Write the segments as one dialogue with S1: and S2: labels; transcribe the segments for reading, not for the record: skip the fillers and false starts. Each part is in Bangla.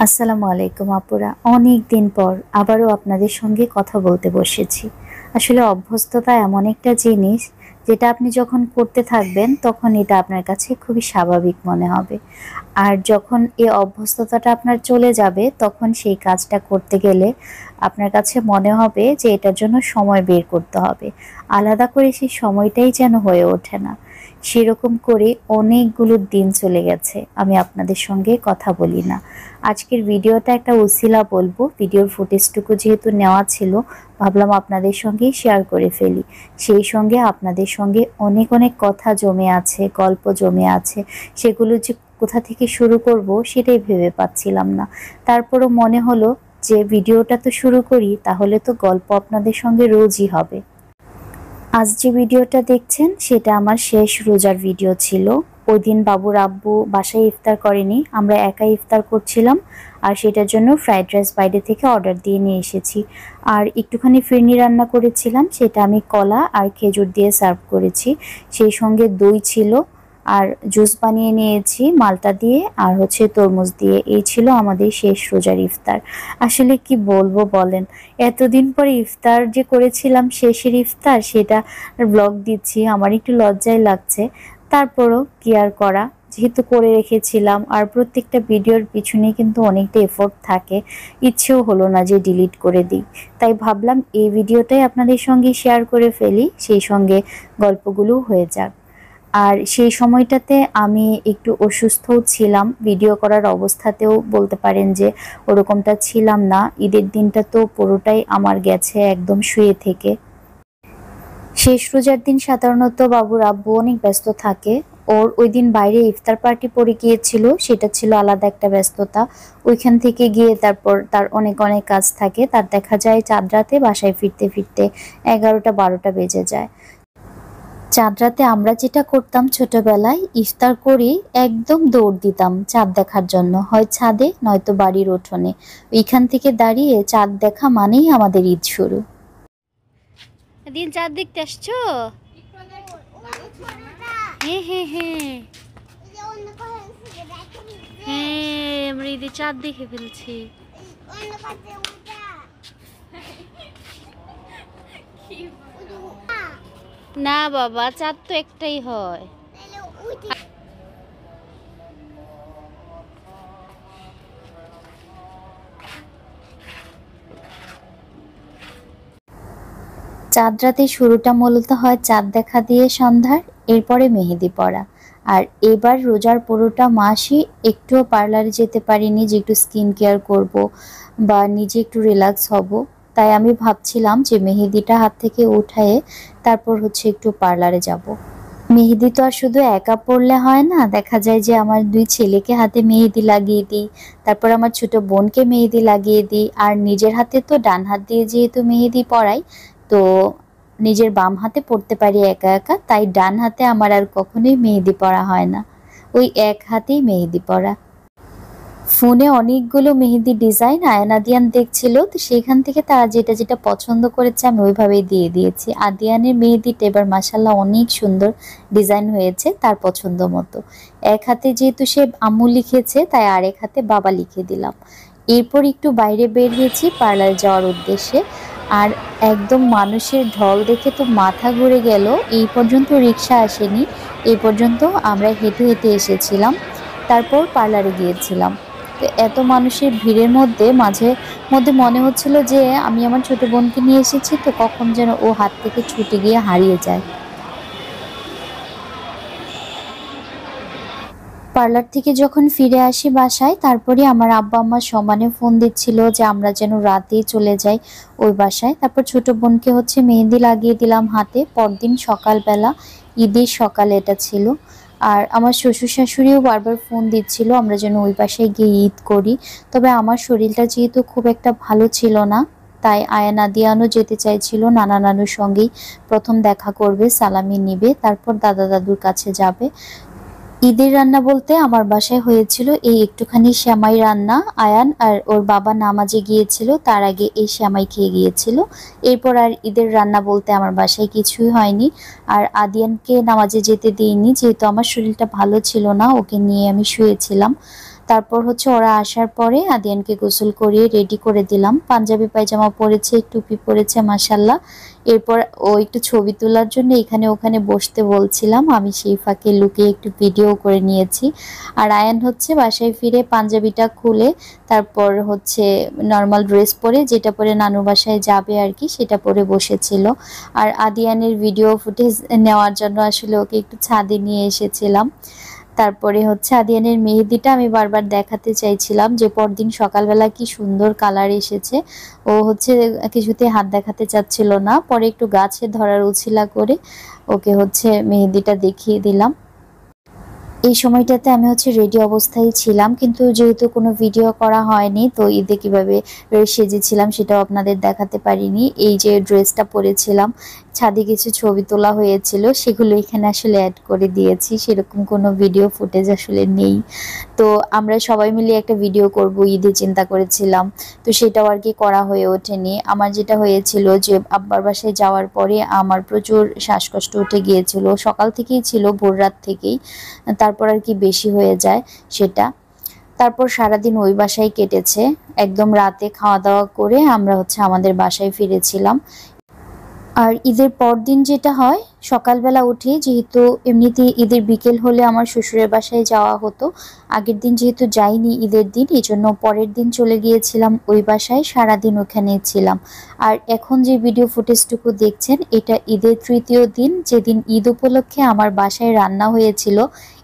S1: আসসালামু আলাইকুম আপুরা, অনেক দিন পর আবারও আপনাদের সঙ্গে কথা বলতে বসেছি। আসলে অভ্যস্ততা এমন একটা জিনিস যেটা আপনি যখন করতে থাকবেন তখন এটা আপনার কাছে খুবই স্বাভাবিক মনে হবে। আর যখন এই অভ্যস্ততাটা আপনার চলে যাবে তখন সেই কাজটা করতে গেলে আপনার কাছে মনে হবে যে এটার জন্য সময় বের করতে হবে। আলাদা করে সেই সময়টাই যেন হয়ে ওঠে না। সেরকম করে অনেকগুলো দিন চলে গেছে আমি আপনাদের সঙ্গে কথা বলি না। আজকের ভিডিওটা একটা উছিলা বলবো, ভিডিওর ফুটেজটুকু যেহেতু নেওয়া ছিল ভাবলাম আপনাদের সঙ্গেই শেয়ার করে ফেলি। সেই সঙ্গে আপনাদের সঙ্গে অনেক অনেক কথা জমে আছে, গল্প জমে আছে, সেগুলো যে কোথা থেকে শুরু করব সেটাই ভেবে পাচ্ছিলাম না। তারপরও মনে হলো যে ভিডিওটা তো শুরু করি, তাহলে তো গল্প আপনাদের সঙ্গে রোজই হবে। আজ যে ভিডিওটা দেখছেন সেটা আমার শেষ রোজার ভিডিও ছিল। ওই দিন বাবুর আব্বু বাসায় ইফতার করেনি, আমরা একাই ইফতার করছিলাম। আর সেটার জন্য ফ্রাইড রাইস বাইরে থেকে অর্ডার দিয়ে নিয়ে এসেছি। আর একটুখানি ফিরনি রান্না করেছিলাম, সেটা আমি কলা আর খেজুর দিয়ে সার্ভ করেছি। সেই সঙ্গে দই ছিল, আর জুস বানিয়ে নিয়েছি মালটা দিয়ে আর তরমুজ দিয়ে। এই ছিল আমাদের শেষ রোজার ইফতার। আসলে কি বলবো বলেন, এতদিন পরে ইফতার যে করেছিলাম, শেষের ইফতার, সেটা ব্লগ দিচ্ছি, আমার একটু লজ্জাই লাগছে। তারপরও কি আর করা, যেহেতু করে রেখেছিলাম আর প্রত্যেকটা ভিডিওর পিছনে কিন্তু অনেকটা এফোর্ট থাকে, ইচ্ছেও হলো না যে ডিলিট করে দিই। তাই ভাবলাম এই ভিডিওটাই আপনাদের সঙ্গে শেয়ার করে ফেলি, সেই সঙ্গে গল্পগুলোও হয়ে যাক। আর সেই সময়টাতে আমি একটু অসুস্থও ছিলাম, ভিডিও করার অবস্থাতেও বলতে পারেন যে ওরকমটা ছিলাম না। ঈদের দিনটা তো পুরোটাই আমার গেছে একদম শুয়ে থেকে। শেষ রোজার দিন সাধারণত বাবুর আব্বু অনেক ব্যস্ত থাকে। ওর ওই দিন বাইরে ইফতার পার্টি পড়ে গিয়েছিল, সেটা ছিল আলাদা একটা ব্যস্ততা। ওইখান থেকে গিয়ে তারপর তার অনেক অনেক কাজ থাকে, তার দেখা যায় চাঁদ রাতে বাসায় ফিরতে ফিরতে 11টা-12টা বেজে যায়। চাঁদ রাতে আমরা যেটা করতাম ছোটবেলায়, ইফতার করে একদম দৌড় দিতাম চাঁদ দেখার জন্য, হয় ছাদে নয়তো বাড়ির উঠোনে। ওইখান থেকে দাঁড়িয়ে চাঁদ দেখা মানেই আমাদের ঈদ শুরু। দিন চাঁদ দেখতে আসছো? হ্যাঁ হ্যাঁ হ্যাঁ হ্যাঁ, আমরা ঈদে চাঁদ দেখে ফেলছি। না বাবা, চাঁদ তো একটাই হয়। চাঁদ রাতে শুরুটা মূলত হয় চাঁদ দেখা দিয়ে সন্ধ্যার, এরপরে মেহেদি পড়া। আর এবার রোজার পুরোটা মাসই একটুও পার্লারে যেতে পারিনি যে একটু স্কিন কেয়ার করব বা নিজে একটু রিল্যাক্স হব। তাই আমি ভাবছিলাম যে মেহেদিটা হাত থেকে উঠায়ে তারপর একটু পার্লারে যাব। মেহেদি তো আর শুধু একা পড়লে হয় না, দেখা যায় যে আমার 2 ছেলেকে হাতে মেহেদি লাগিয়ে দিই, তারপর আমার ছোট বোনকে মেহেদি লাগিয়ে দিই, আর নিজের হাতে তো ডান হাত দিয়ে যেহেতু মেহেদি পড়াই, তো নিজের বাম হাতে পড়তে পারি একা একা, তাই ডান হাতে আমার আর কখনোই মেহেদি পড়া হয় না, ওই এক হাতেই মেহেদি পড়া। ফোনে অনেকগুলো মেহেদি ডিজাইন আদিয়ান দেখছিল, তো সেখান থেকে তারা যেটা যেটা পছন্দ করেছে আমি ওইভাবেই দিয়ে দিয়েছি। আদিয়ানের মেহেদিটা এবার মাশাল্লাহ অনেক সুন্দর ডিজাইন হয়েছে তার পছন্দ মতো। এক হাতে যেহেতু সে আম্মু লিখেছে, তাই আরেক হাতে বাবা লিখে দিলাম। এরপর একটু বাইরে বের হয়েছি পার্লারে যাওয়ার উদ্দেশ্যে। আর একদম মানুষের ঢল দেখে তো মাথা ঘুরে গেল। এই পর্যন্ত রিক্সা আসেনি, এই পর্যন্ত আমরা হেঁটে হেঁটে এসেছিলাম, তারপর পার্লারে গিয়েছিলাম। তো এত মানুষের ভিড়ের মধ্যে মাঝে মধ্যে মনে হচ্ছিল যে আমি আমার ছোট বোনকে নিয়ে এসেছি, তো কখন যেন ও হাত থেকে ছুটে গিয়ে হারিয়ে যায়। পার্লার থেকে যখন ফিরে আসি বাসায়, তারপরে আমার আব্বা আম্মা সমানে ফোন দিচ্ছিল যে আমরা যেন রাতেই চলে যাই ওই বাসায়। তারপর ছোট বোনকে মেহেদি লাগিয়ে দিলাম হাতে। পরদিন সকালবেলা, ঈদের সকালে এটা ছিল। আর আমার শ্বশুর শাশুড়িও বারবার ফোন দিচ্ছিল আমরা যেন ওই বাসায় গিয়ে ঈদ করি। তবে আমার শরীরটা যেহেতু খুব একটা ভালো ছিল না, তাই আয়ান আদিয়ানও যেতে চাইছিল, নানা নানুর সঙ্গেই প্রথম দেখা করবে, সালামি নিবে, তারপর দাদা দাদুর কাছে যাবে। ঈদের রান্না বলতে আমার বাসায় হয়েছিল এই একটুখানি সেমাই রান্না। আয়ান আর ওর বাবা নামাজে গিয়েছিল, তার আগে এই সেমাই খেয়ে গিয়েছিল। এরপর আর ঈদের রান্না বলতে আমার বাসায় কিছুই হয়নি। আর আদিয়ানকে নামাজে যেতে দিইনি, যেহেতু আমার শরীরটা ভালো ছিল না, ওকে নিয়ে আমি শুয়েছিলাম। তারপর হচ্ছে ওরা আসার পরে আদিয়ানকে গোসল করিয়ে রেডি করে দিলাম। পাঞ্জাবি পায়জামা পরেছে, টুপি পরেছে মাশাল্লাহ। এরপর ও একটু ছবি তোলার জন্য এখানে ওখানে বসতে বলছিলাম, আমি সেই ফাঁকে লুকিয়ে একটু ভিডিও করে নিয়েছি। আর আয়ান হচ্ছে বাসায় ফিরে পাঞ্জাবিটা খুলে তারপর হচ্ছে নর্মাল ড্রেস পরে, যেটা পরে নানু বাসায় যাবে আর কি, সেটা পরে বসেছিল। আর আদিয়ানের ভিডিও ফুটেজ নেওয়ার জন্য আসলে ওকে একটু ছাদে নিয়ে এসেছিলাম। তারপরে হচ্ছে আদিয়ানের মেহেদিটা আমি বারবার দেখাতে চাইছিলাম যে পরদিন সকালবেলা কি সুন্দর কালার এসেছে। ও হচ্ছে কিছুতে হাত দেখাতে চাচ্ছিল না, পরে একটু গাছে ধরার উছিলা করে ওকে হচ্ছে মেহেদিটা দেখিয়ে দিলাম। এই সময়টাতে আমি হচ্ছে রেডি অবস্থায় ছিলাম, কিন্তু যেহেতু কোনো ভিডিও করা হয়নি তো ঈদে কিভাবে সেজেছিলাম সেটাও আপনাদের দেখাতে পারিনি। এই যে ড্রেসটা পরেছিলাম, ছাদে কিছু ছবি তোলা হয়েছিল, সেগুলো এখানে আসলে অ্যাড করে দিয়েছি। সেরকম কোনো ভিডিও ফুটেজ আসলে নেই। তো আমরা সবাই মিলে একটা ভিডিও করব ঈদে চিন্তা করেছিলাম, তো সেটাও আর কি করা হয়ে ওঠেনি। আমার যেটা হয়েছিল যে আব্বার বাসায় যাওয়ার পরে আমার প্রচুর শ্বাসকষ্ট উঠে গিয়েছিল, সকাল থেকেই ছিল, ভোর রাত থেকেই, তারপর আর কি বেশি হয়ে যায় সেটা। তারপর সারাদিন ওই বাসায় কেটেছে। একদম রাতে খাওয়া দাওয়া করে আমরা হচ্ছে আমাদের বাসায় ফিরেছিলাম। আর ঈদের পর দিন যেটা হয়, সকালবেলা উঠে যেহেতু এমনিতে ঈদের বিকেল হলে আমার শ্বশুরের বাসায় যাওয়া হতো, আগের দিন যেহেতু যাইনি ঈদের দিন, এই জন্য পরের দিন চলে গিয়েছিলাম ওই বাসায়, সারাদিন ওখানে ছিলাম। আর এখন যে ভিডিও ফুটেজটুকু দেখছেন এটা ঈদের তৃতীয় দিন, যেদিন ঈদ উপলক্ষে আমার বাসায় রান্না হয়েছিল।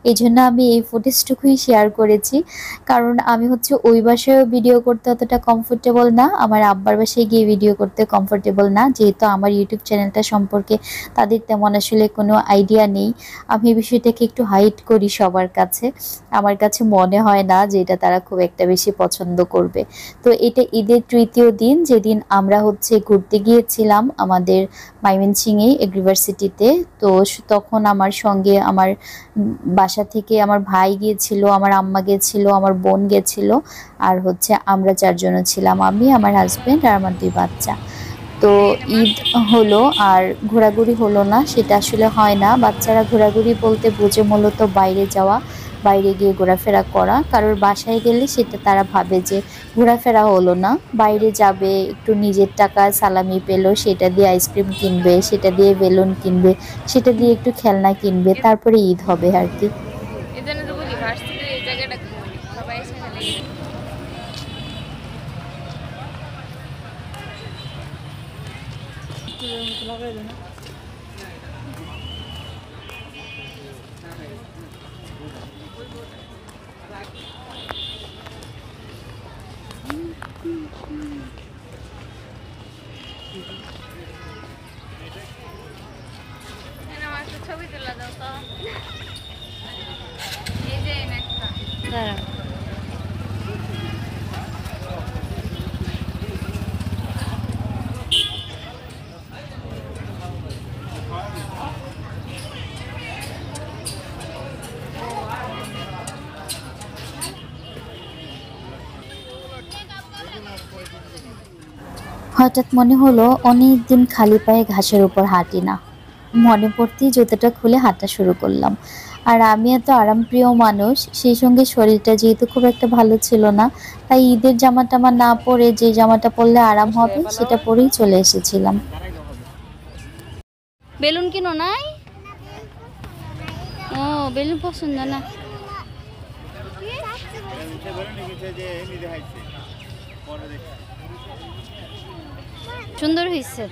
S1: এই জন্য আমি এই ফুটেজটুকুই শেয়ার করেছি, কারণ আমি হচ্ছে ওই বাসায়ও ভিডিও করতে অতটা কমফোর্টেবল না, আমার আব্বার বাসায় গিয়ে ভিডিও করতে কমফোর্টেবল না, যেহেতু আমার ইউটিউব চ্যানেলটা সম্পর্কে তাদের তেমন আসলে কোনো আইডিয়া নেই। আমি এই বিষয়টাকে একটু হাইড করি সবার কাছে, আমার কাছে মনে হয় না যে এটা তারা খুব একটা বেশি পছন্দ করবে। তো এটা ঈদের তৃতীয় দিন, যেদিন আমরা হচ্ছে ঘুরতে গিয়েছিলাম আমাদের ময়মনসিংহে এগ্রিভার্সিটিতে। তো তখন আমার সঙ্গে আমার বাসা থেকে আমার ভাই গিয়েছিল, আমার আম্মা গেছিল, আমার বোন গেছিল, আর হচ্ছে আমরা চারজন ছিলাম, আমি, আমার হাজবেন্ড আর আমার 2 বাচ্চা। তো ঈদ হলো আর ঘোরাঘুরি হলো না, সেটা আসলে হয় না। বাচ্চারা ঘোরাঘুরি বলতে বোঝে মূলত বাইরে যাওয়া, বাইরে গিয়ে ঘোরাফেরা করা। কারোর বাসায় গেলে সেটা তারা ভাবে যে ঘোরাফেরা হলো না, বাইরে যাবে, একটু নিজের টাকা সালামি পেলো, সেটা দিয়ে আইসক্রিম কিনবে, সেটা দিয়ে বেলুন কিনবে, সেটা দিয়ে একটু খেলনা কিনবে, তারপরে ঈদ হবে আর কি।
S2: ছবি তোলা দাও তো, এই যে একটা
S1: হঠাৎ মনে হলো অনেক দিন খালি পায়ে ঘাসের উপর হাঁটি না, মনে পড়তেই জুতোটা খুলে হাঁটা শুরু করলাম। আর আমি এত আরামপ্রিয় মানুষ, সেই সঙ্গে শরীরটা যেহেতু খুব একটা ভালো ছিল না, তাই ঈদের জামা টামা না পরে যে জামাটা পরলে আরাম হবে সেটা পরেই চলে এসেছিলাম।
S2: বেলুন কিনো নাই? ও বেলুন পছন্দ না, সুন্দর হয়েছে।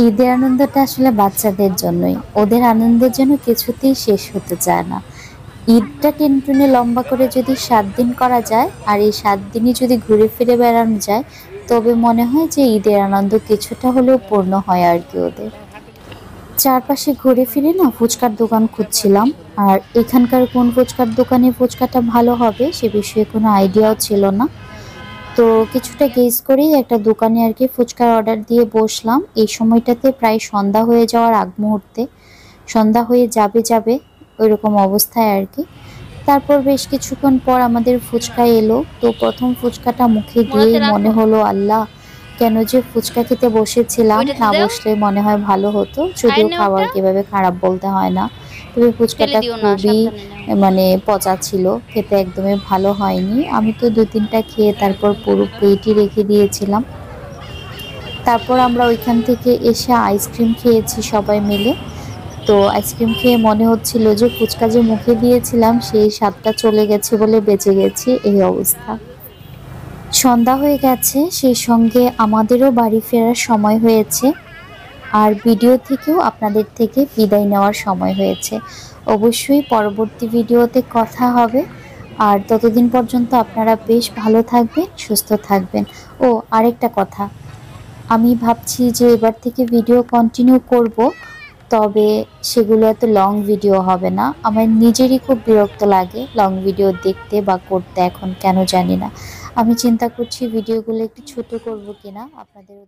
S1: ঈদের আনন্দটা আসলে বাচ্চাদের জন্যই, ওদের আনন্দের জন্য কিছুতেই শেষ হতে চায় না। ঈদটা টেনে টুনে লম্বা করে যদি 7 দিন করা যায়, আর এই 7 দিনই যদি ঘুরে ফিরে বেড়ানো যায়, তবে মনে হয় যে ঈদের আনন্দ কিছুটা হলেও পূর্ণ হয় আর কি ওদের। চারপাশে ঘুরে ফিরে না ফুচকার দোকান খুঁজছিলাম, আর এখানকার কোন ফুচকার দোকানে ফুচকাটা ভালো হবে সে বিষয়ে কোনো আইডিয়াও ছিল না। তো কিছুটা গেস করেই একটা দোকানে আর কি ফুচকার অর্ডার দিয়ে বসলাম। এই সময়টাতে প্রায় সন্ধ্যা হয়ে যাওয়ার আগ মুহূর্তে, সন্ধ্যা হয়ে যাবে যাবে ওইরকম অবস্থায় আর কি। তারপর বেশ কিছুক্ষণ পর আমাদের ফুচকা এলো। তো প্রথম ফুচকাটা মুখে দিয়েই
S2: মোড়াতে
S1: মনে
S2: রাখো
S1: হলো, আল্লাহ কেন যে ফুচকা খেতে বসেছিলাম,
S2: ওইটাতে
S1: না
S2: দাও
S1: বসলে মনে হয় ভালো হতো।
S2: খাই
S1: যদিও
S2: না ওটা
S1: খাবারকে এভাবে খারাপ বলতে হয় না, তবে
S2: ফেলে
S1: ফুচকাটা
S2: দিও না
S1: খুবই
S2: সাবধানে নাও
S1: মানে পচা ছিল, খেতে একদমই ভালো হয়নি। আমি তো 2-3টা খেয়ে তারপর পুরো প্লেটই রেখে দিয়েছিলাম। তারপর আমরা ওইখান থেকে এসে আইসক্রিম খেয়েছি সবাই মিলে। তো আইসক্রিম খেয়ে মনে হচ্ছিল যে ফুচকা যে মুখে দিয়েছিলাম সেই স্বাদটা চলে গেছে বলে বেঁচে গেছি, এই অবস্থা। সন্ধ্যা হয়ে গেছে, সেই সঙ্গে আমাদেরও বাড়ি ফেরার সময় হয়েছে। আর ভিডিও থেকেও আপনাদের থেকে বিদায় নেওয়ার সময় হয়েছে। অবশ্যই পরবর্তী ভিডিওতে কথা হবে। আর ততদিন পর্যন্ত আপনারা বেশ ভালো থাকবেন, সুস্থ থাকবেন। ও আরেকটা কথা, আমি ভাবছি যে এবার থেকে ভিডিও কন্টিনিউ করব, তবে সেগুলো এত লং ভিডিও হবে না। আমার নিজেরই খুব বিরক্ত লাগে লং ভিডিও দেখতে বা করতে, এখন কেন জানি না। আমি চিন্তা করছি ভিডিওগুলো একটু ছোট করব কিনা আপনাদেরও